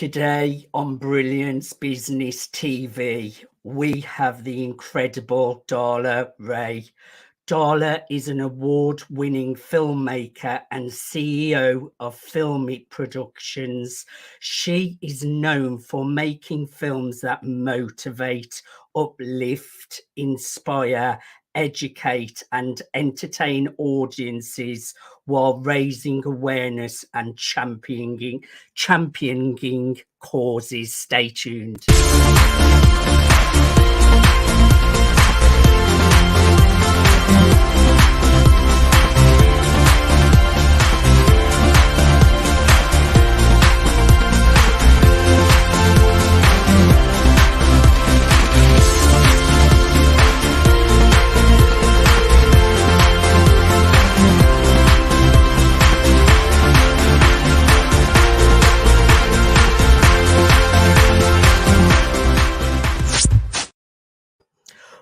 Today on Brilliance Business TV, we have the incredible Darla Rae. Darla is an award-winning filmmaker and CEO of Filmic Productions. She is known for making films that motivate, uplift, inspire, educate and entertain audiences while raising awareness and championing causes. Stay tuned.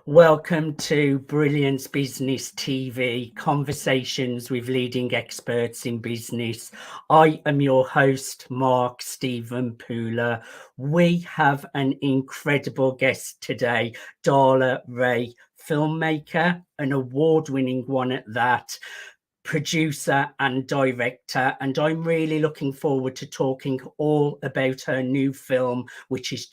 Welcome to Brilliance Business TV, conversations with leading experts in business. I am your host, Mark Stephen Pooler. We have an incredible guest today, Darla Rae, filmmaker, an award-winning one at that, producer and director, and I'm really looking forward to talking all about her new film, which is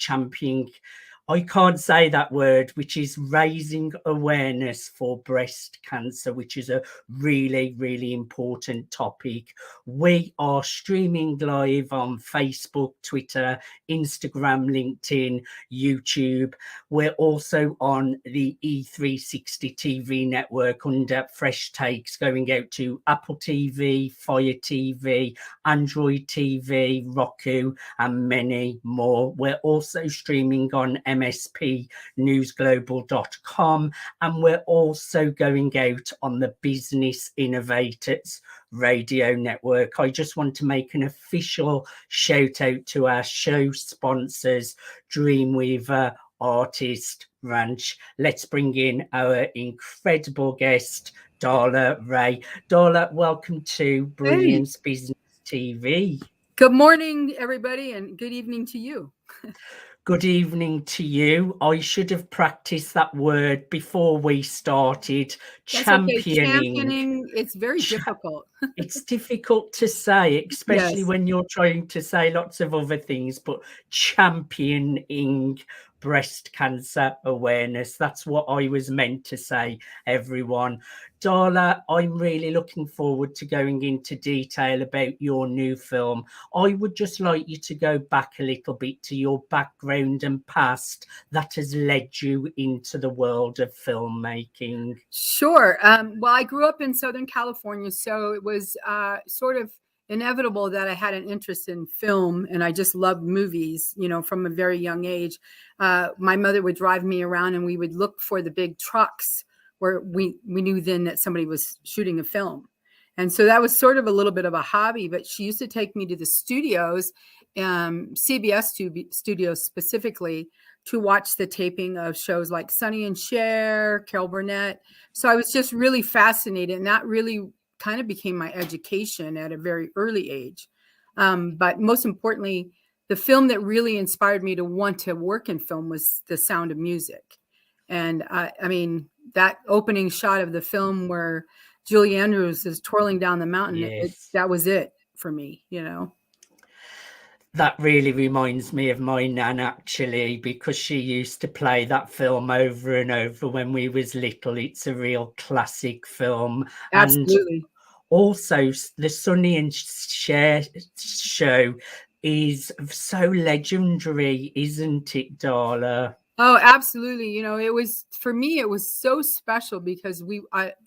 I can't say that word, which is raising awareness for breast cancer, which is a really, really important topic. We are streaming live on Facebook, Twitter, Instagram, LinkedIn, YouTube. We're also on the E360 TV network under Fresh Takes, going out to Apple TV, Fire TV, Android TV, Roku, and many more. We're also streaming on mspnewsglobal.com, and we're also going out on the Business Innovators Radio Network. I just want to make an official shout out to our show sponsors, Dreamweaver, Artist Ranch. Let's bring in our incredible guest, Darla Rae. Darla, welcome to Brilliance Business TV. Good morning, everybody, and good evening to you. Good evening to you. I should have practiced that word before we started. Championing. Okay. Championing, it's very difficult. It's difficult to say, especially Yes. when you're trying to say lots of other things, but championing breast cancer awareness. That's what I was meant to say, everyone. Darla, I'm really looking forward to going into detail about your new film. I would just like you to go back a little bit to your background and past that has led you into the world of filmmaking. Sure. Well, I grew up in Southern California, so it was sort of inevitable that I had an interest in film, and I just loved movies, from a very young age. My mother would drive me around and we would look for the big trucks where we knew then that somebody was shooting a film. And so that was sort of a little bit of a hobby, but she used to take me to the studios, CBS studios specifically, to watch the taping of shows like Sonny and Cher, Carol Burnett. So I was just really fascinated, and that really kind of became my education at a very early age. But most importantly, the film that really inspired me to want to work in film was The Sound of Music. And I mean, that opening shot of the film where Julie Andrews is twirling down the mountain, Yes. that was it for me, That really reminds me of my nan, actually, because she used to play that film over and over when we was little. It's a real classic film. Absolutely. And also the Sonny and Cher show is so legendary, isn't it, Darla? Oh, absolutely. It was, for me, it was so special because we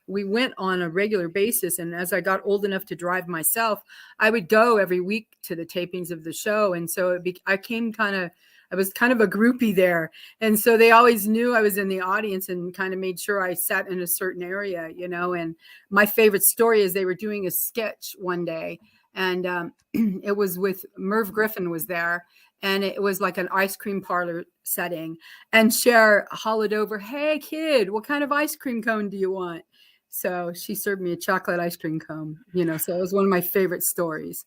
went on a regular basis. And as I got old enough to drive myself, I would go every week to the tapings of the show. And so I was kind of a groupie there. And so they always knew I was in the audience and kind of made sure I sat in a certain area, and my favorite story is they were doing a sketch one day, and it was with Merv Griffin was there. And it was like an ice cream parlor setting. And Cher hollered over, "Hey, kid, what kind of ice cream cone do you want?" So she served me a chocolate ice cream cone, so it was one of my favorite stories.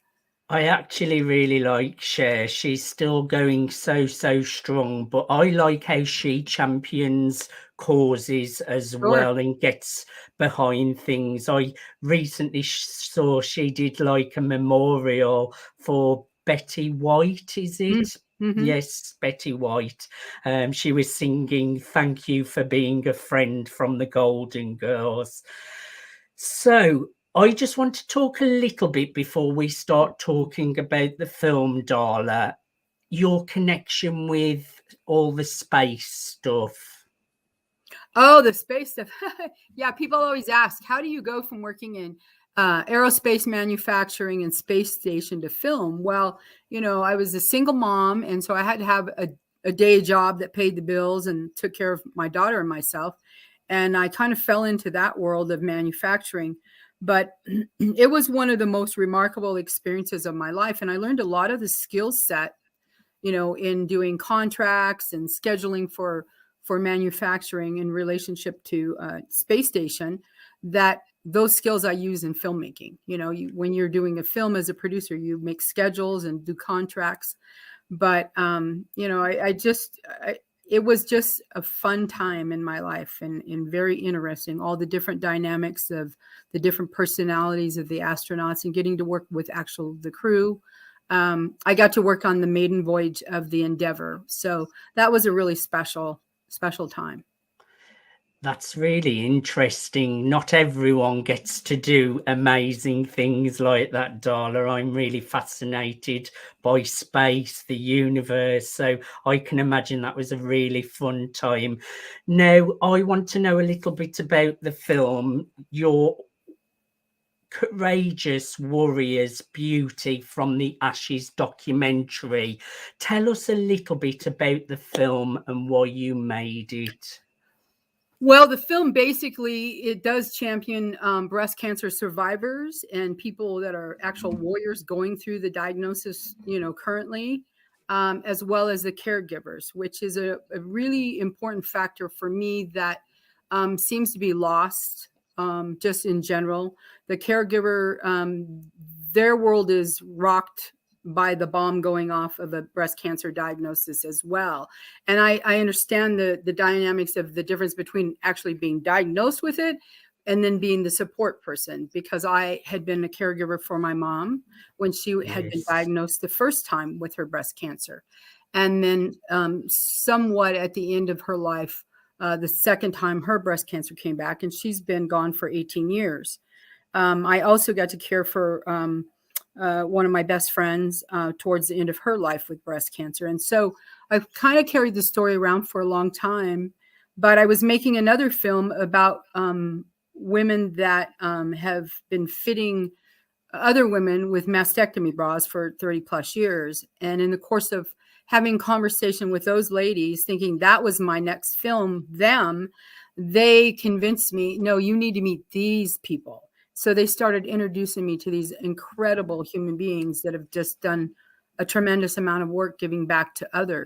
I actually really like Cher. She's still going so, so strong, but I like how she champions causes as Sure. well and gets behind things. I recently saw she did like a memorial for Betty White, is it? Mm-hmm. Yes, Betty White. She was singing "Thank You for Being a Friend" from the Golden Girls. So, I just want to talk a little bit before we start talking about the film, Darla. Your connection with all the space stuff. Oh, the space stuff. Yeah, people always ask, how do you go from working in aerospace manufacturing and space station to film? Well, I was a single mom, and so I had to have a day job that paid the bills and took care of my daughter and myself. And I kind of fell into that world of manufacturing. But it was one of the most remarkable experiences of my life. And I learned a lot of the skill set, in doing contracts and scheduling for manufacturing in relationship to space station, that those skills I use in filmmaking. When you're doing a film as a producer, you make schedules and do contracts. But it was just a fun time in my life, and very interesting. All the different dynamics of the different personalities of the astronauts, and getting to work with the crew. I got to work on the maiden voyage of the Endeavour, so that was a really special time. That's really interesting. Not everyone gets to do amazing things like that, Darla. I'm really fascinated by space, the universe. So I can imagine that was a really fun time. Now, I want to know a little bit about the film. Your courageous warrior's beauty from the Ashes documentary. Tell us a little bit about the film and why you made it. Well, the film basically, it does champion breast cancer survivors and people that are actual warriors going through the diagnosis, currently, as well as the caregivers, which is a really important factor for me that seems to be lost, just in general. The caregiver, their world is rocked by the bomb going off of a breast cancer diagnosis as well. And I understand the dynamics of the difference between actually being diagnosed with it and then being the support person, because I had been a caregiver for my mom when she had been Yes. diagnosed the first time with her breast cancer. And then somewhat at the end of her life, the second time her breast cancer came back, and she's been gone for 18 years. I also got to care for one of my best friends towards the end of her life with breast cancer. And so I've kind of carried the story around for a long time. But I was making another film about women that have been fitting other women with mastectomy bras for 30 plus years. And in the course of having conversation with those ladies, thinking that was my next film, they convinced me, no, you need to meet these people. So they started introducing me to these incredible human beings that have just done a tremendous amount of work giving back to others.